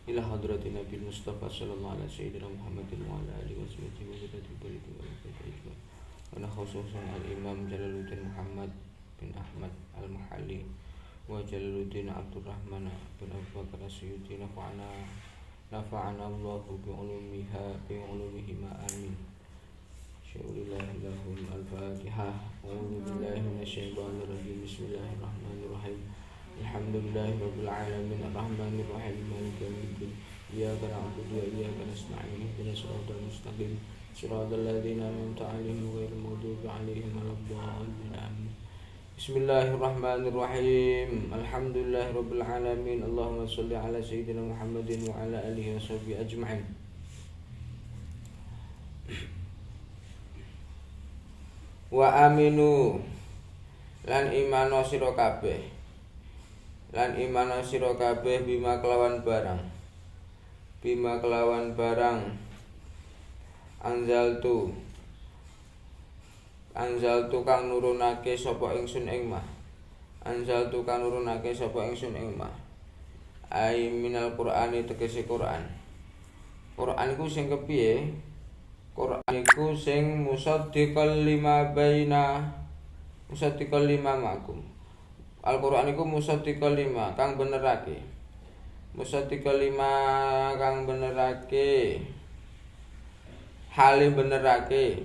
ila hadratin Nabi Mustafa sallallahu alaihi sayyidina Muhammadin wa ala alihi wa sahbihi wa barakatuh bariki wa barakatuh wa khususan al-Imam Jalaluddin Muhammad bin Ahmad al-Mahalli wa Jalaluddin Abdurrahman bin Abu Bakar As-Suyuti nafa'ana Allahu bi ulumihima amin. Syaulillahi lahum al-Fatihah. A'udzu billahi minasyaitonir rajim. Bismillahirrahmanirrahim. Alhamdulillahi rabbil alamin arrahmanir rahim maliki yaumiddin. Iyyaka na'budu wa iyyaka nasta'in ihdinas siratal mustaqim siratal ladzina an'amta 'alaihim ghairil maghdubi 'alaihim waladdallin amin. Bismillahirrahmanirrahim. Alhamdulillahi rabbil alamin. Allahumma shalli ala sayyidina Muhammadin wa ala alihi washabbihi ajma'in. Wa aminu lan imano sira kabeh bima kelawan barang anzaltu kang nurunake sapa ingsun ing ma ai minal qur'ani tegese Qur'an iku sing kepiye? Qur'an iku sing musaddiqal lima ma'kum. Al-Qur'an iku musaddiqal lima kang benerake hale benerake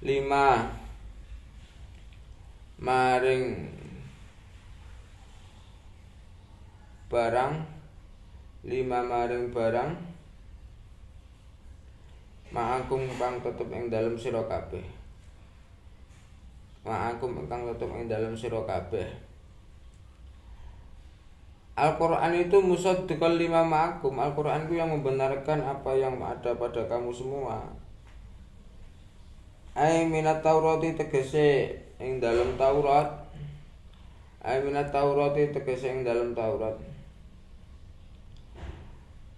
lima maring barang ma'akum kang tetep ing dalem sira kabeh. Al-Quran itu musaddiqal lima ma'akum. Al-Quran itu yang membenarkan apa yang ada pada kamu semua. Ai minat Taurati tegese ing dalam Taurat.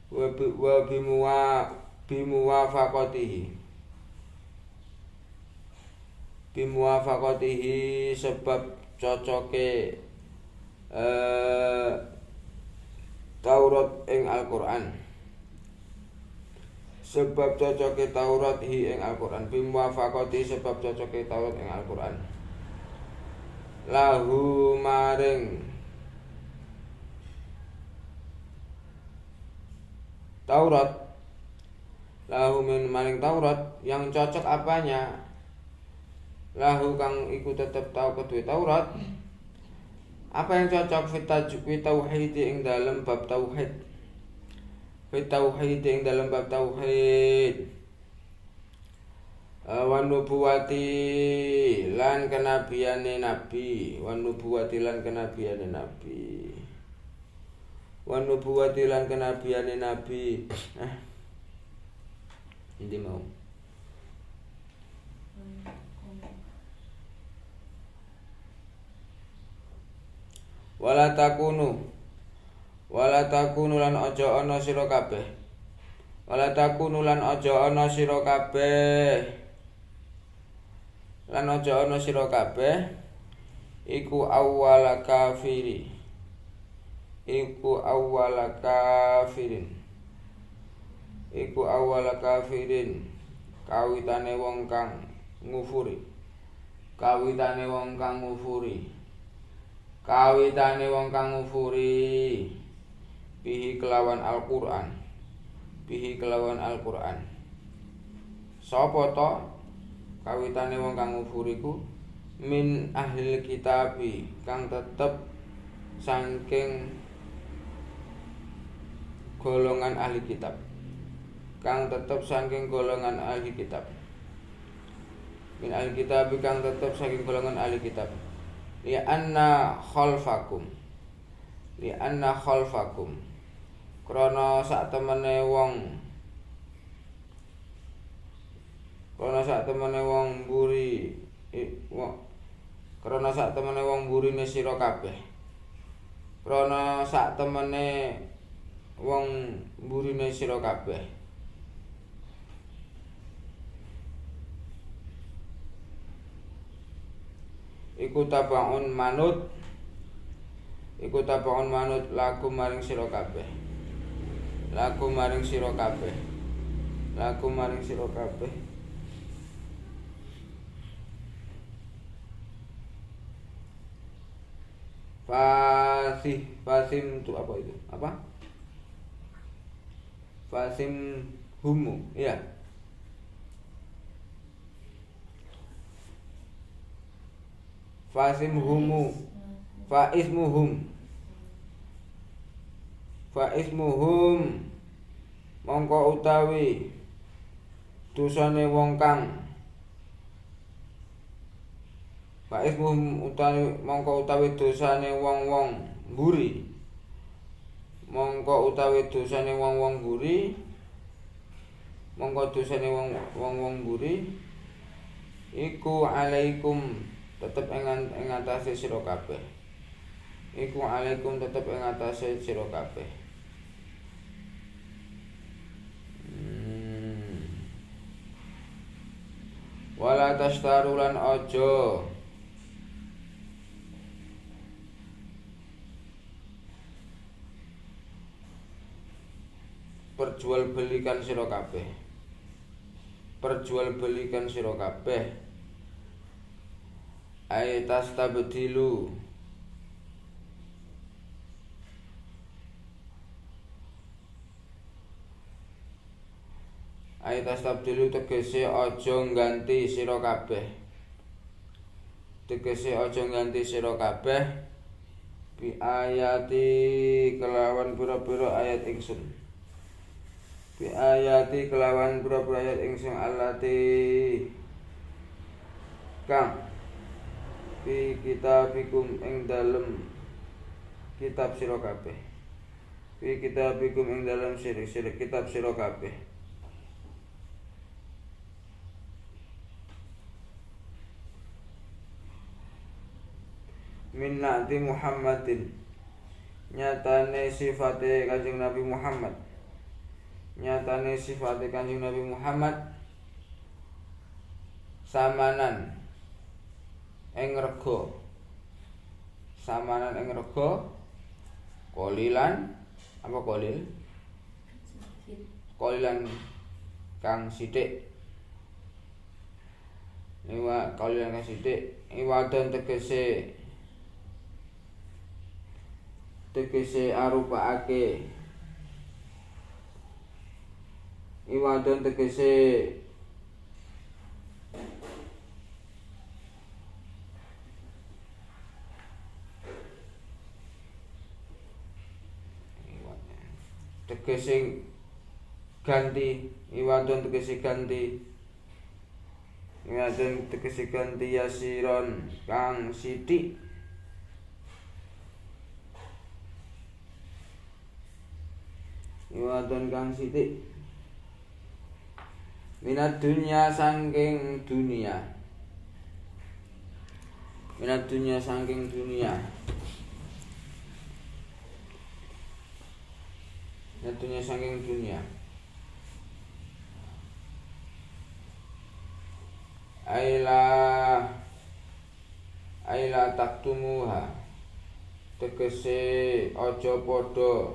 Wa bimuwafaqatihi sebab cocoke Taurat ing Al-Qur'an. Bimuwafaqati sebab cocoke Taurat ing Al-Qur'an. Lahu maring Taurat yang cocok apanya? Lahu kang iku tetep tau kedue Taurat. Apa yang cocok fi tauhid ing dalam bab tauhid. Wa nubuwati lan kenabiane nabi. Ini mau wala takunu lan aja ana sira kabeh iku awwala kafirin kawitane wong kang ngufuri bihi kelawan Al-Qur'an. Sapa to kawitane wong kang ngufuri ku? Min ahlil kitabi kang tetep saking golongan ahli kitab. Min ahli kitab kang tetep saking golongan ahli kitab. Li'anna khalfakum krana sak temene wong mburine sira kabeh. Iku tabaun manut iku tapaun manut lakum maring sira kabeh. Lakum maring sira kabeh. Lakum maring sira kabeh. Fasim itu apa itu? Apa? Fasim humu, iya. Fasim humu, faismuhum, faismuhum, mongko utawi dosane wong kang. Faismuhum utawi mongko utawi dosane wong-wong mburi. Mongko utawi dosane wong-wong mburi. Mongko dosane wong-wong mburi iku alaikum tetep ing atase sira kabeh. Iku alaikum tetep ing atase sira kabeh. Wala tastarulan aja perjualbelikan sira kabeh. Perjualbelikan sira kabeh. Ay tastabdilu. Ay tastabdilu tegese aja ngganti sira kabeh. Tegese aja ngganti sira kabeh bi ayati kelawan pira-pira ayat ingsun. Bi ayati kelawan pira-pira ayat ingsun allati kang fi kitabikum ing dalem kitab sira kabeh. Fi kitabikum ing dalem kitab sira kabeh. Min na'ti Muhammadin, nyatane sifate Kanjeng Nabi Muhammad. Nyatane sifate Kanjeng Nabi Muhammad samanan ing rega. Samanan ing rega qolilan apa qolil? Qolilan kang sithik. Iwa qolilan kang sithik. Iwadon tegese arupaake. Iwadon tegese ganti. Iwadon tegese ganti. Iwadon tegese ganti yasiron kang sithik. Iwadon kang sithik. Minat dunya saking dunia. Minat dunya saking dunia. Minat dunya saking dunia. Aila taktumuha. Tegese aja padha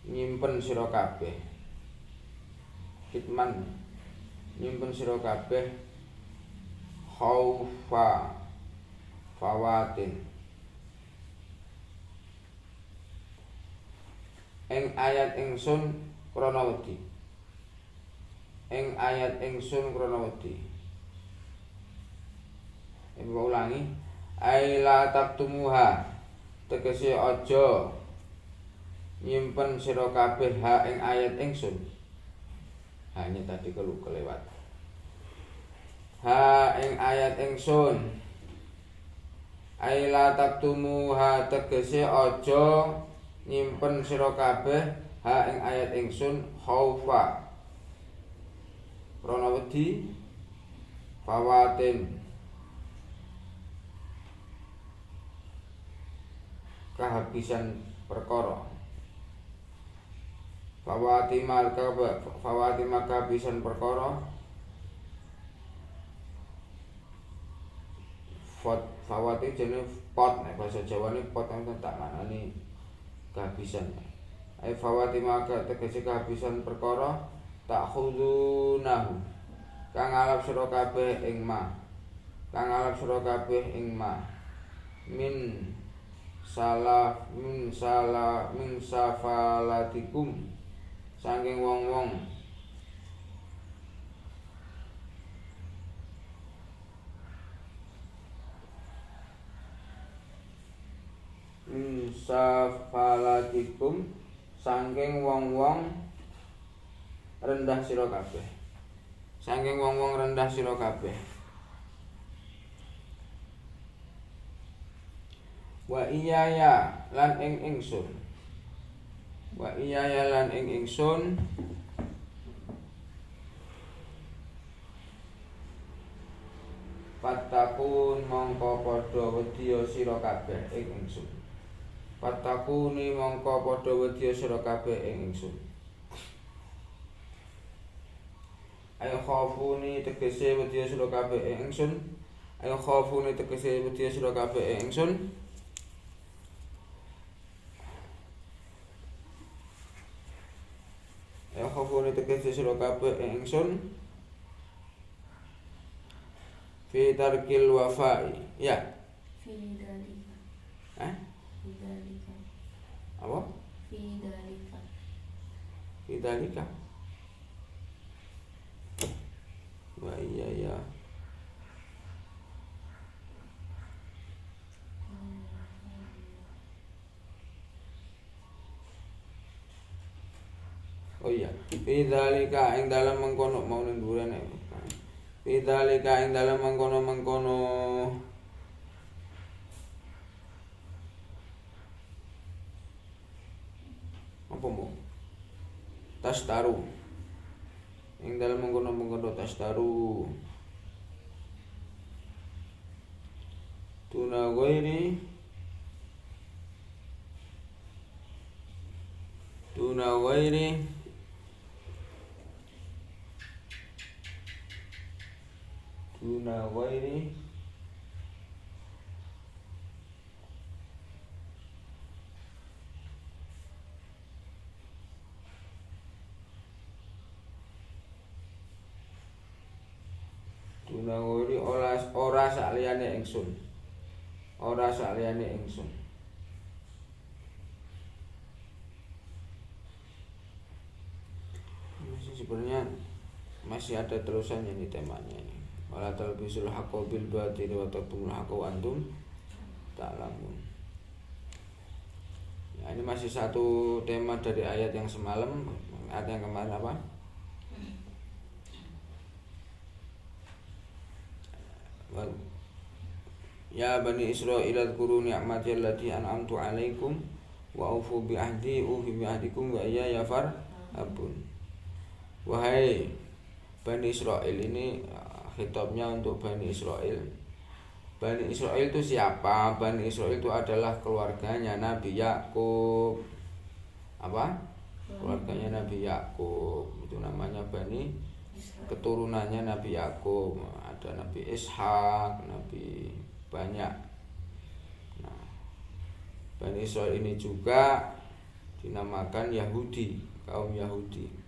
nyimpen sira kabeh. Kitman nyimpen sira kabeh khaufa fawatin ing ayat ingsun krana wedi. Ing ayat ingsun krana wedi. Ibu ulangi. Aila taktumuha tegese aja nyimpen sira kabeh ha ing ayat ingsun. Hanya tadi kelewat. Ha ing ayat ingsun. Aila taktumuha tegese aja nyimpen sira kabeh ha ing ayat ingsun khaufa krana wedi fawatin kehabisan perkara. Fawati maka kehabisan perkara. Fawati jenenge pot, nek basa Jawane pot kan tak maknani kehabisan. Ai fawatima tegese kehabisan perkara tak khudunahu kang alap sira kabeh ing ma. Kang alap sira kabeh ing ma. Min safalatikum saking wong-wong safalatikum saking wong-wong rendah sira kabeh. Saking wong-wong rendah sira kabeh. Wa iyaya lan ing ingsun. Wa iyaya lan ing ingsun Fatakun mongko padha wedya sira kabeh ing ingsun. Fatakuni mongko padha wedya sira kabeh ing ingsun. Ayo khafuni tegese wedya sira kabeh ing ingsun. Ayo khafuni tegese wedya sira kabeh ing ingsun. Ayo khafuni tegese sira kabeh ing ingsun. Fi tarkil wafa'i. Ya. Fi dalika. Fi dalika. Apa? Fi dalika. Fi dalika. Wa iya ya. Oh iya. Fi dalika ing dalem mengkono mau ning durene. Bidzalika ing dalem mengkono-mengkono apa mo? Tastaru. Ing dalem mengkono-mengkono tastaru. Tuna ghairi Duna ghairi ora saliyane ingsun. Ora saliyane ingsun. Sebenarnya masih ada terusannya nih temanya ini. Wala talbisul haqqo bil batili wa taqtumul haqqo wa antum ta'lamun. Ya, ini masih satu tema dari ayat yang semalam. Ayat yang kemarin apa? Ya bani Israil adhkuru ni'mati allati an'amtu 'alaikum wa aufu bi ahdi ufi bi ahdikum wa iyaya farhabun. Wahai Bani Israil, ini khitabnya untuk Bani Israil. Bani Israil itu siapa? Bani Israil itu adalah keluarganya Nabi Yakub. Apa? Keluarganya Nabi Yakub. Itu namanya Bani, keturunannya Nabi Yakub. Ada Nabi Ishak, Nabi banyak. Nah, Bani Israil ini juga dinamakan Yahudi, kaum Yahudi.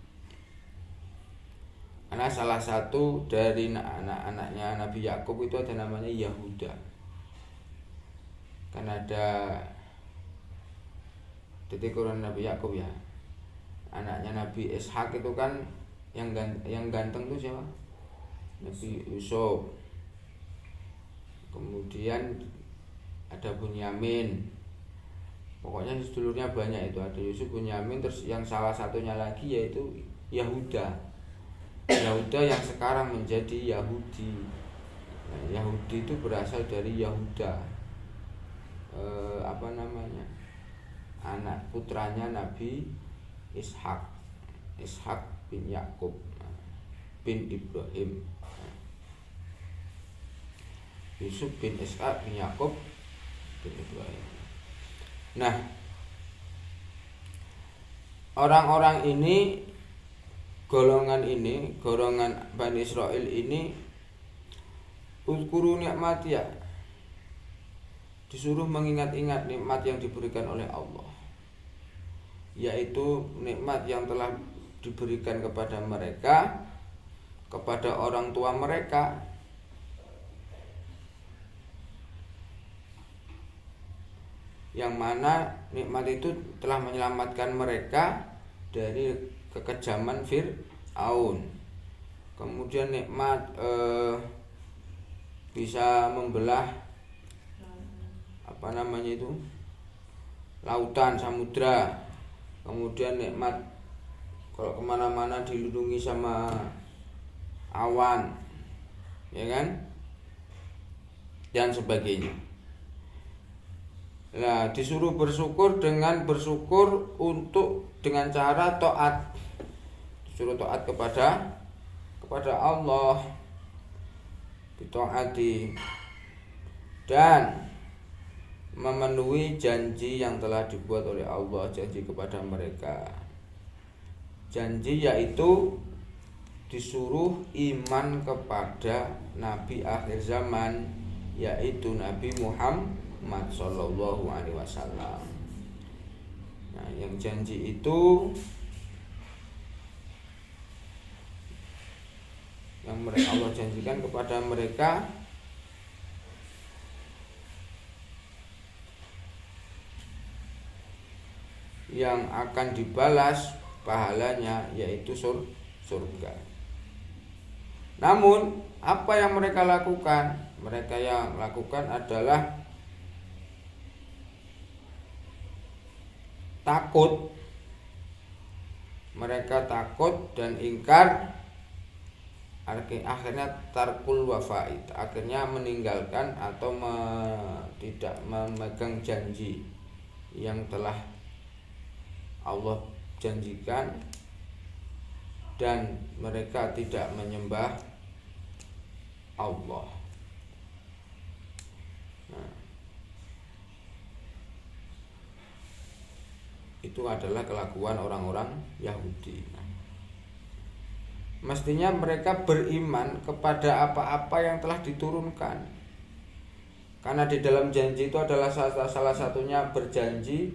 Karena salah satu dari anak-anaknya Nabi Yakub itu ada namanya Yahuda. Kan ada titik kurang Nabi Yakub ya. Anaknya Nabi Ishak itu kan yang ganteng itu siapa? Nabi Yusuf. Kemudian ada Bunyamin. Pokoknya sedulurnya banyak itu, ada Yusuf, Bunyamin, terus yang salah satunya lagi yaitu Yahuda. Yahuda yang sekarang menjadi Yahudi. Nah, Yahudi itu berasal dari Yahuda. Anak putranya Nabi Ishak. Ishak bin Yakub bin Ibrahim. Yusuf bin Ishak bin Yakub bin Ibrahim. Nah, orang-orang ini, golongan Bani Israil ini, uzkuru nikmati ya, disuruh mengingat-ingat nikmat yang diberikan oleh Allah, yaitu nikmat yang telah diberikan kepada mereka, kepada orang tua mereka, yang mana nikmat itu telah menyelamatkan mereka dari kekejaman Fir'aun. Kemudian nikmat bisa membelah lautan, samudra. Kemudian nikmat kalau kemana-mana dilindungi sama awan, ya kan, dan sebagainya. Nah, disuruh bersyukur dengan cara taat, disuruh taat kepada Allah, bitaati, dan memenuhi janji yang telah dibuat oleh Allah, janji kepada mereka. Janji yaitu disuruh iman kepada Nabi akhir zaman, yaitu Nabi Muhammad Sallallahu Alaihi Wasallam. Nah, yang janji itu yang Allah janjikan kepada mereka yang akan dibalas pahalanya, yaitu surga. Namun apa yang mereka lakukan? Mereka yang lakukan adalah takut. Mereka takut dan ingkar, akhirnya tarkul wafaid, akhirnya meninggalkan atau tidak memegang janji yang telah Allah janjikan, dan mereka tidak menyembah Allah. Nah, itu adalah kelakuan orang-orang Yahudi. Mestinya mereka beriman kepada apa-apa yang telah diturunkan, karena di dalam janji itu adalah salah satunya berjanji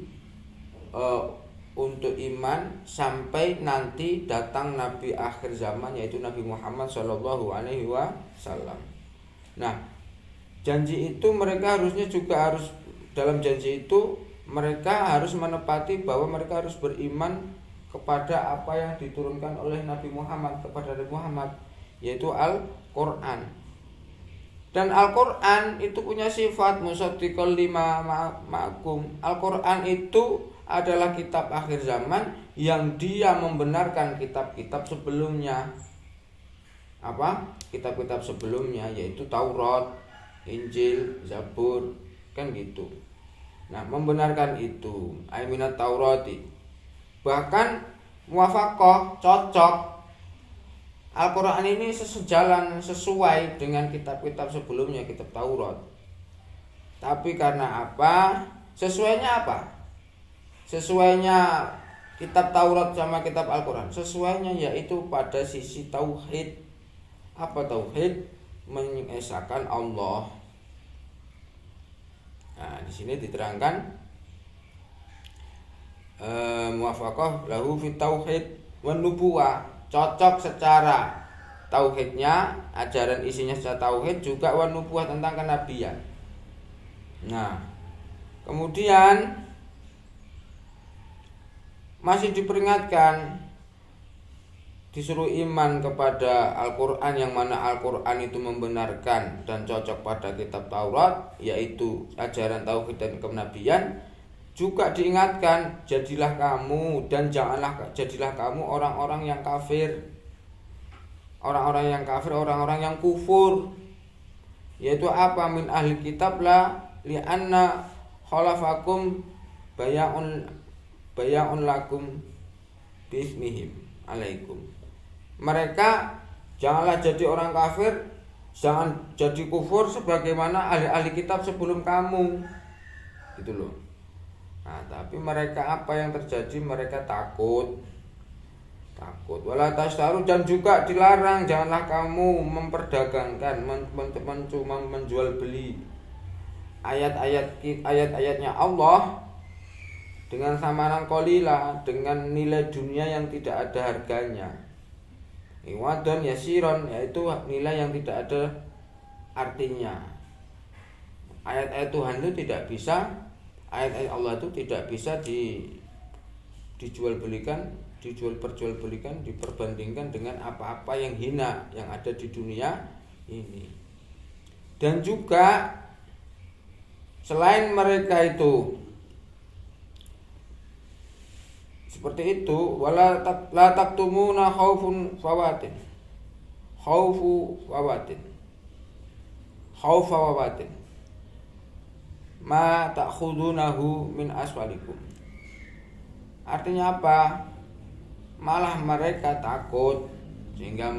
untuk iman sampai nanti datang Nabi akhir zaman, yaitu Nabi Muhammad Shallallahu Alaihi Wasallam. Nah, janji itu mereka harus dalam janji itu mereka harus menepati bahwa mereka harus beriman kepada apa yang diturunkan oleh Nabi Muhammad kepada Nabi Muhammad, yaitu Al-Quran. Dan Al-Quran itu punya sifat musaddiqal lima ma'akum. Al-Quran itu adalah kitab akhir zaman yang dia membenarkan kitab-kitab sebelumnya. Apa? Kitab-kitab sebelumnya, yaitu Taurat, Injil, Zabur, kan gitu. Nah, membenarkan itu, ayminat Taurati. Bahkan muwafaqah, cocok. Al-Quran ini sesuai dengan kitab-kitab sebelumnya, kitab Taurat. Tapi karena apa? Sesuainya apa? Sesuainya kitab Taurat sama kitab Al-Quran, sesuainya yaitu pada sisi tauhid. Apa tauhid? Mengesahkan Allah. Nah, di sini diterangkan muwafaqah lahu fi tauhid wan nubuwah, cocok secara tauhidnya, ajaran isinya secara tauhid, juga wan nubuwah tentang kenabian. Nah, kemudian masih diperingatkan, disuruh iman kepada Al-Quran, yang mana Al-Quran itu membenarkan dan cocok pada kitab Taurat, yaitu ajaran tauhid dan kenabian. Juga diingatkan, jadilah kamu dan jadilah kamu orang-orang yang kafir. Orang-orang yang kafir, orang-orang yang kufur, yaitu apa? Min ahli kitab la li'anna khalafakum baya'un lakum bismihim alaikum. Mereka janganlah jadi orang kafir, jangan jadi kufur sebagaimana ahli-ahli kitab sebelum kamu, gitu loh. Nah, tapi mereka apa yang terjadi? Mereka takut. Wala tastaru, dan juga dilarang, janganlah kamu memperdagangkan, menjual beli ayat-ayatnya Allah dengan samanan qalila, dengan nilai dunia yang tidak ada harganya. Iwadon yasiron, yaitu nilai yang tidak ada artinya. Ayat-ayat Tuhan itu tidak bisa, ayat-ayat Allah itu tidak bisa dijual perjualbelikan, diperbandingkan dengan apa-apa yang hina yang ada di dunia ini. Dan juga selain mereka itu seperti itu, wala la taktumuna khaufa fawatin ma ta'khudunahu min aswalikum. Artinya apa? Malah mereka takut, sehingga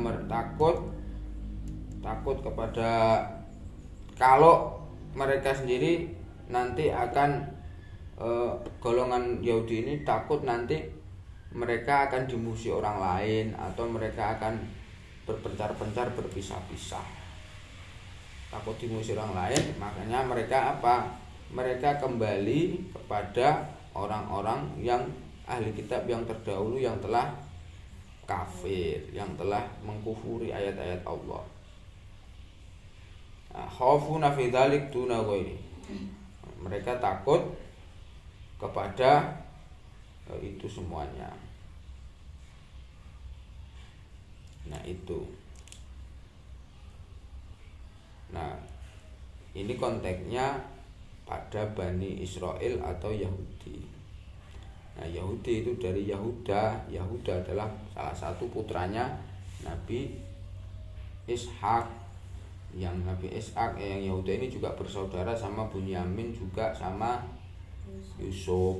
takut kepada kalau mereka sendiri nanti akan golongan Yahudi ini takut nanti mereka akan dimusuhi orang lain atau mereka akan berpencar-pencar, berpisah-pisah. Takut dimusuhi orang lain, makanya mereka apa? Mereka kembali kepada orang-orang yang ahli kitab yang terdahulu yang telah kafir, yang telah mengkufuri ayat-ayat Allah. Khaufuna fi dzalik duna ghairi. Mereka takut kepada itu semuanya. Nah, itu. Nah, ini konteksnya pada Bani Israel atau Yahudi. Nah, Yahudi itu dari Yahuda. Yahuda adalah salah satu putranya Nabi Ishak. Yang Nabi Ishak yang Yahuda ini juga bersaudara sama Bunyamin, juga sama Yusuf.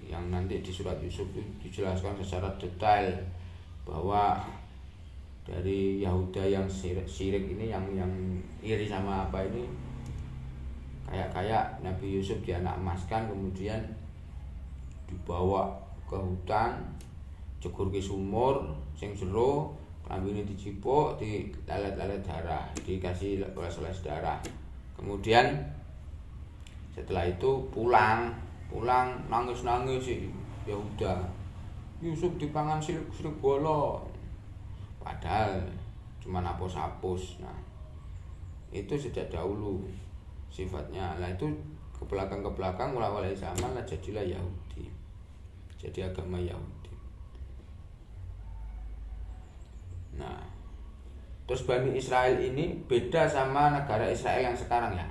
Yang nanti di surat Yusuf dijelaskan secara detail bahwa dari Yahuda yang syirik ini, yang iri sama apa ini, kayak Nabi Yusuf dianak emaskan, kemudian dibawa ke hutan, jegur ke sumur sing jero, kambingnya dicipuk, dilalet-lalet darah, dikasih oles-oles darah. Kemudian setelah itu pulang nangis si Yahuda. Yusuf dipangan serigala. Padahal cuma hapus-hapus. Nah, itu sejak dahulu sifatnya. Nah, itu ke belakang mulai zaman lah jadilah Yahudi. Jadi agama Yahudi. Nah, terus Bani Israel ini beda sama negara Israel yang sekarang ya.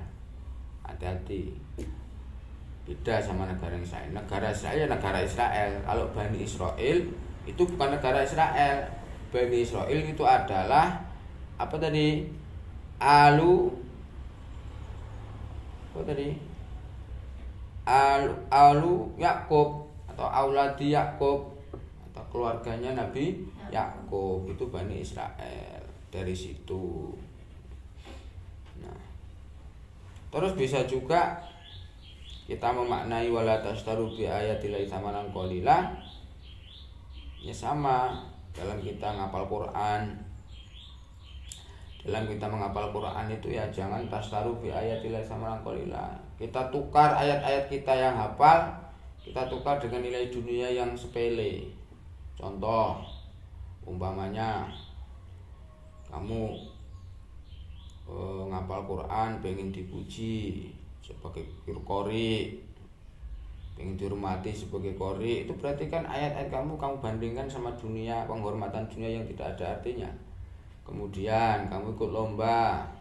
Hati-hati. Beda sama negara Israel. Negara Israel ya negara Israel. Kalau Bani Israel itu bukan negara Israel. Bani Israel itu adalah apa tadi? Alu Yakub atau auladi Yakub atau keluarganya Nabi Yakub, itu Bani Israel dari situ. Nah, terus bisa juga kita memaknai wala tastaru bi ayatillahi tsamanan qalila. Ya sama dalam kita ngapal Quran. Dalam kita menghafal Quran itu ya jangan tastaru bi ayatillahi tsamanan qalila. Kita tukar ayat-ayat kita yang hafal, kita tukar dengan nilai dunia yang sepele. Contoh, umpamanya kamu ngapal Quran pengen dipuji sebagai qori, pengen dihormati sebagai qori, itu berarti kan ayat-ayat kamu bandingkan sama dunia, penghormatan dunia yang tidak ada artinya. Kemudian kamu ikut lomba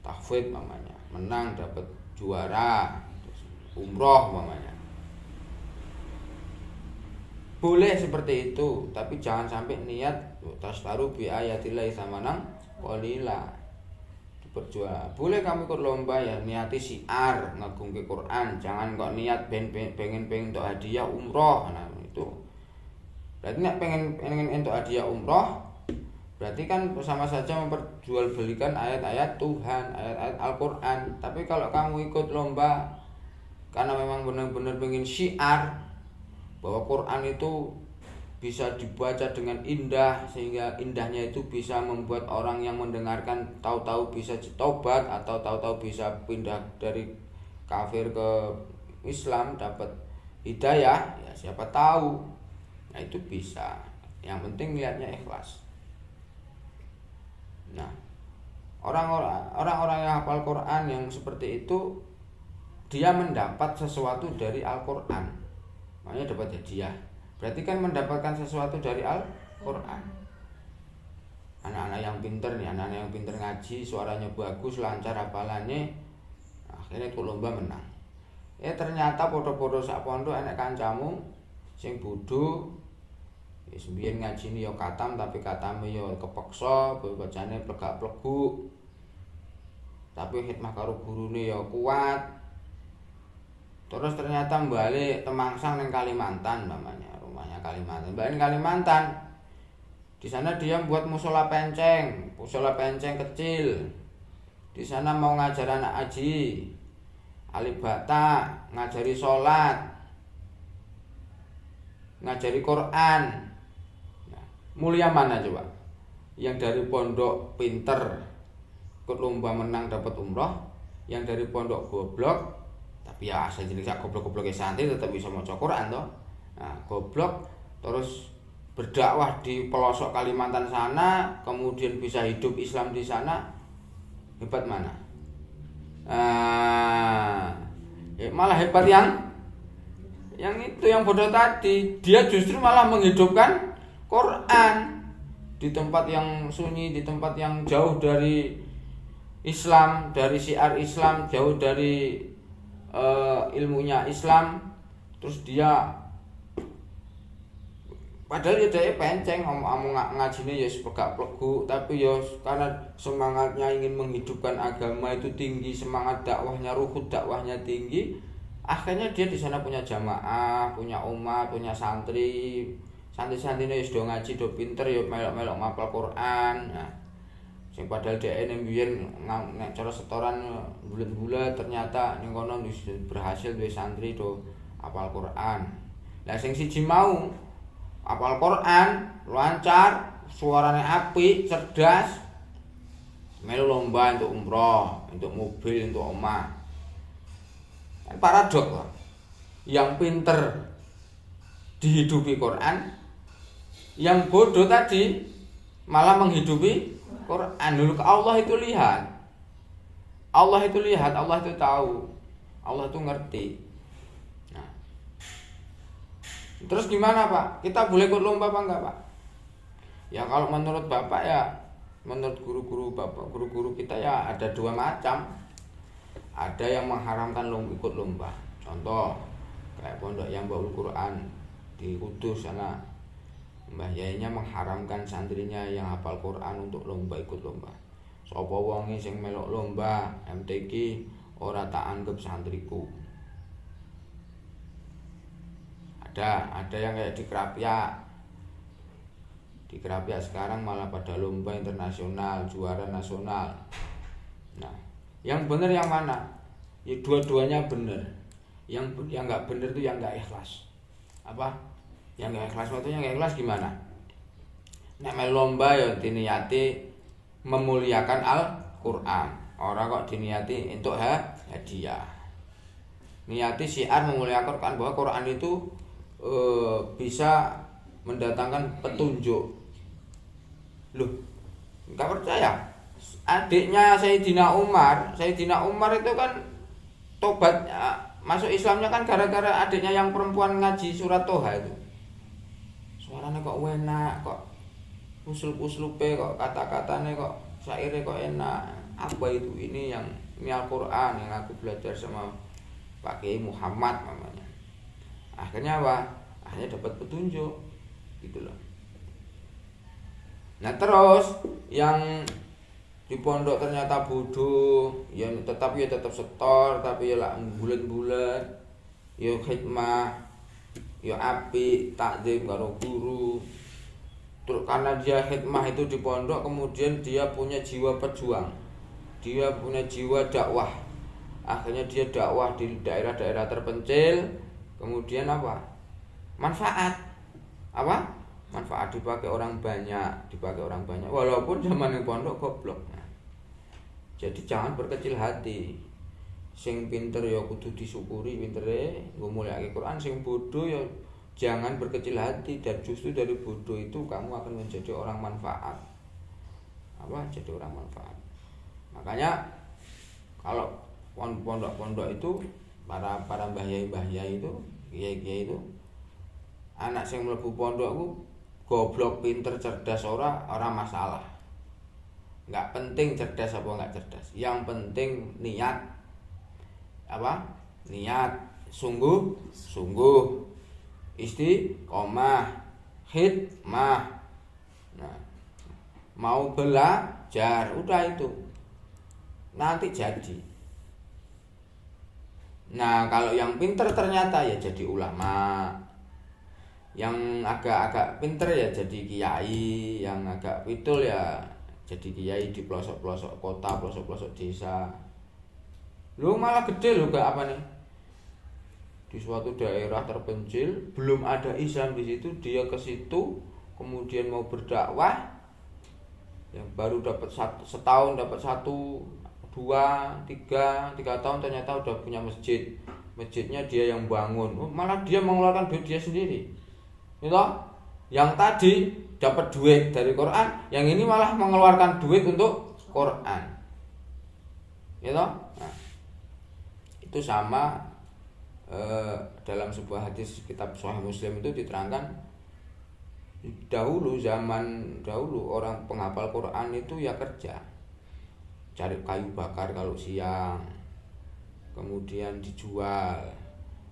tahfidz namanya, menang dapat juara, umroh namanya. Boleh seperti itu, tapi jangan sampai niat tastaru bi ayatillahi tsamanan qalila. Berjual. Boleh kamu ikut lomba ya niati syiar ngagungke Quran, jangan kok niat pengen untuk hadiah umroh. Nah, itu berarti nek pengen untuk hadiah umroh, berarti kan sama saja memperjualbelikan ayat-ayat Tuhan, ayat-ayat Al-Quran. Tapi kalau kamu ikut lomba karena memang benar-benar pengen syiar bahwa Quran itu bisa dibaca dengan indah, sehingga indahnya itu bisa membuat orang yang mendengarkan tahu-tahu bisa tobat, atau tahu-tahu bisa pindah dari kafir ke Islam, dapat hidayah, ya siapa tahu. Nah itu bisa, yang penting niatnya ikhlas. Nah orang-orang yang hafal Quran yang seperti itu, dia mendapat sesuatu dari Al-Quran, makanya dapat hadiah. Berarti kan mendapatkan sesuatu dari Al-Quran. Anak-anak yang pinter nih, anak-anak yang pinter ngaji, suaranya bagus, lancar hafalannya, akhirnya ikut lomba menang. Ternyata podo-podo sak pondok enek kancamu sing bodho, wis mbiyen ngajine ya katam, tapi katame ya kepeksa, bacane plegak-pleguk. Tapi khidmah karo gurune ya kuat. Terus ternyata balik temangsang ning Kalimantan namanya, rumahnya Kalimantan. Balik Kalimantan. Di sana dia buat musola penceng kecil. Di sana mau ngajar anak haji, alif bata, ngajari sholat, ngajari Quran. Nah, mulia mana coba? Yang dari pondok pinter ikut lomba menang dapat umroh, yang dari pondok goblok, tapi ya sejenis goblok-gobloknya santri tetap bisa maca Quran toh. Nah, goblok terus berdakwah di pelosok Kalimantan sana, kemudian bisa hidup Islam di sana, hebat mana? Malah hebat yang itu, yang bodoh tadi. Dia justru malah menghidupkan Quran di tempat yang sunyi, di tempat yang jauh dari Islam, dari syiar Islam, jauh dari ilmunya Islam. Terus dia padahal dia penceng, ngomong ngajine ya sepegak-pleguk, tapi ya karena semangatnya ingin menghidupkan agama itu tinggi, semangat dakwahnya, ruhut dakwahnya tinggi, akhirnya dia di sana punya jamaah, punya umat, punya santri. Santri-santrine wis do ngaji, do pinter ya melok-melok mapal Quran. Nah, sing padahal dhekne mbiyen nek cara setoran bulan-bulan, ternyata ning kono berhasil duwe santri do hafal Quran. Lah sing siji mau hafal Quran, lancar, suaranya apik, cerdas, melu lomba untuk umroh, untuk mobil, untuk omah. Kan paradok loh. Yang pinter dihidupi Quran, yang bodoh tadi malah menghidupi Quran. Dulu Allah itu lihat, Allah itu tahu, Allah itu ngerti. Nah, terus gimana Pak? Kita boleh ikut lomba apa enggak Pak? Ya kalau menurut Bapak ya, menurut guru-guru Bapak, guru-guru kita ya ada dua macam. Ada yang mengharamkan ikut lomba. Contoh kayak pondok yang baul Quran di Kudus sana, Mbah Yainya mengharamkan santrinya yang hafal Quran untuk lomba, ikut lomba. Sapa wonge sing melok lomba MTQ ora tak anggap santriku. Ada yang kayak di Krapia sekarang malah pada lomba internasional, juara nasional. Nah, yang benar yang mana? Ya dua-duanya benar. Yang nggak benar itu yang nggak ikhlas. Apa? Yang nggak ikhlas, maksudnya nggak ikhlas gimana? Nek melu lomba ya diniati memuliakan Al-Quran. Orang kok diniati untuk hadiah. Niati syiar memuliakan Quran, bahwa Quran itu bisa mendatangkan petunjuk. Loh, nggak percaya? Adiknya Sayyidina Umar itu kan tobat, masuk Islamnya kan gara-gara adiknya yang perempuan ngaji surat Toha itu. Suaranya kok enak, kok usul-uslupe, kok kata-katanya, kok syairnya kok enak. Apa itu? Ini Al-Quran yang aku belajar sama Pak Kiai Muhammad namanya. Akhirnya apa? Akhirnya dapat petunjuk gitu loh. Nah terus yang di pondok ternyata bodoh, ya tetap setor, tapi ya lah bulan-bulan, ya khidmah, ya api, takdim karo guru. Terus karena dia khidmah itu di pondok, kemudian dia punya jiwa pejuang, dia punya jiwa dakwah. Akhirnya dia dakwah di daerah-daerah terpencil. Kemudian apa? Manfaat. Apa? manfaat dipakai orang banyak, walaupun zaman yang pondok goblok. Nah, jadi jangan berkecil hati. Sing pinter ya kudu disyukuri pintere, nggo mulyake Quran. Sing bodoh ya jangan berkecil hati, dan justru dari bodoh itu kamu akan menjadi orang manfaat. Jadi orang manfaat. Makanya kalau pondok-pondok itu para mbah yai itu, kiai itu, anak sing mlebu pondok ku goblok, pinter, cerdas ora masalah. Enggak penting cerdas apa enggak cerdas. Yang penting niat. Niat sungguh istiqomah, khidmah. Nah, mau belajar, udah itu. Nanti jadi. Nah, kalau yang pinter ternyata ya jadi ulama. Yang agak pinter ya jadi kiai, yang agak pitul ya jadi kiai di pelosok-pelosok kota, pelosok-pelosok desa. Lu malah gede lu gak apa nih? Di suatu daerah terpencil, belum ada Islam di situ, dia ke situ, kemudian mau berdakwah, yang baru dapat setahun dapat 1, 2, 3 tahun ternyata udah punya masjid. Masjidnya dia yang bangun, malah dia mengeluarkan duit dia sendiri. Gitu? Yang tadi dapat duit dari Quran, yang ini malah mengeluarkan duit untuk Quran. Gitu? Nah, itu sama dalam sebuah hadis kitab Sahih Muslim itu diterangkan, zaman dahulu orang penghafal Quran itu ya kerja, cari kayu bakar kalau siang, kemudian dijual.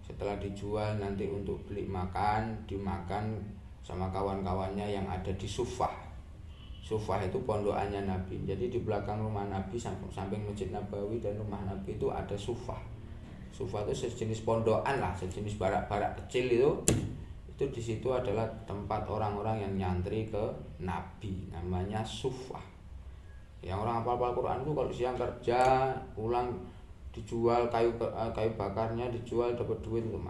Setelah dijual nanti untuk beli makan, dimakan sama kawan-kawannya yang ada di Sufah. Sufah itu pondokannya Nabi. Jadi di belakang rumah Nabi, samping Masjid Nabawi dan rumah Nabi itu ada Sufah. Sufah itu sejenis pondokan lah, sejenis barak-barak kecil itu. Itu di situ adalah tempat orang-orang yang nyantri ke Nabi, namanya Sufah. Yang orang hafal Quran itu kalau siang kerja, pulang dijual kayu bakarnya, dijual dapat duit untuk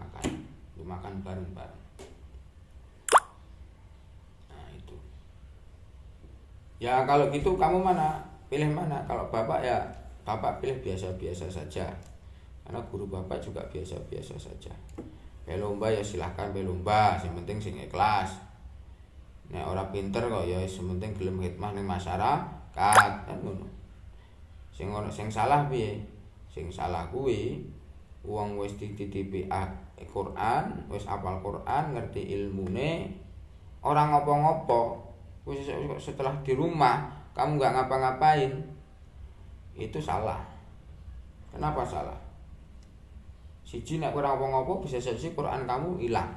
makan bareng-bareng. Nah itu. Ya kalau gitu kamu pilih mana? Kalau bapak ya bapak pilih biasa-biasa saja. Karena guru bapak juga biasa-biasa saja. Pelomba ya silahkan pelomba, yang penting sing ikhlas. Nek ora pinter kok ya sementing gelem khidmah ning masyarakat, kan ngono. Sing salah piye? Sing salah kuwi wong wis dititipi Quran, wis hafal Quran, ngerti ilmune, ora ngopo-ngopo. Wis setelah di rumah kamu enggak ngapa-ngapain. Itu salah. Kenapa salah? Siji nek ora ngopo-ngopo bisa saja Quran kamu hilang.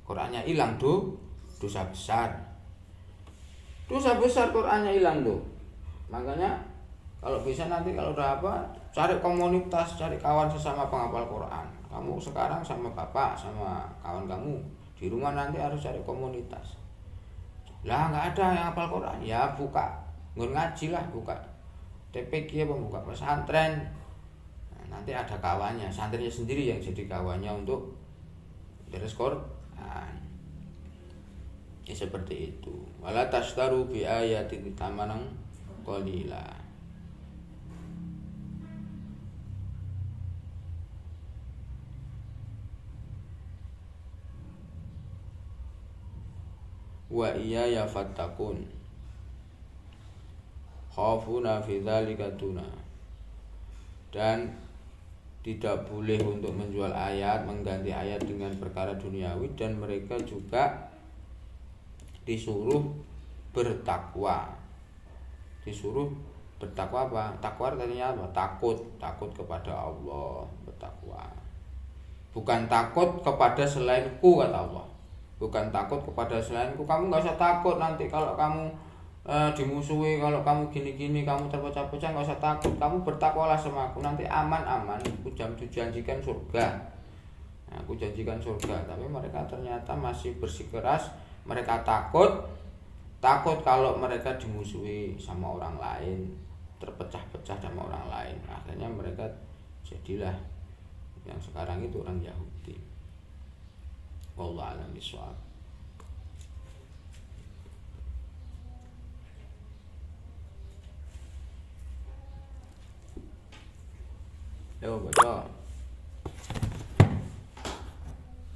Qurannya hilang dosa besar. Dosa besar Qurannya hilang tuh. Makanya kalau bisa nanti kalau udah cari komunitas, cari kawan sesama penghafal Quran. Kamu sekarang sama bapak, sama kawan kamu di rumah nanti harus cari komunitas. Lah nggak ada yang hafal Quran, ya buka ngaji lah, buka TPQ apa buka pesantren. Nah, nanti ada kawannya, santrinya sendiri yang jadi kawannya untuk beres Quran. Ya seperti itu. Wala tashtaru bi ayatin tamanan qalila. Wa iyaya fattakun khafuna fi dzalika tuna. Dan tidak boleh untuk menjual ayat, mengganti ayat dengan perkara duniawi, dan mereka juga disuruh bertakwa. Disuruh bertakwa apa? Takwa artinya apa? Takut kepada Allah, bertakwa. Bukan takut kepada selainku, kata Allah. Bukan takut kepada selainku. Kamu nggak usah takut nanti kalau kamu dimusuhi, kalau kamu gini-gini, kamu terpecah-pecah, nggak usah takut. Kamu bertakwalah sama aku, nanti aman-aman. Aku janjikan surga. Nah, aku janjikan surga. Tapi mereka ternyata masih bersikeras. Mereka takut kalau mereka dimusuhi sama orang lain, terpecah-pecah sama orang lain. Akhirnya mereka jadilah yang sekarang itu orang Yahudi. Wallahu a'lam bishawab. Ayo baca.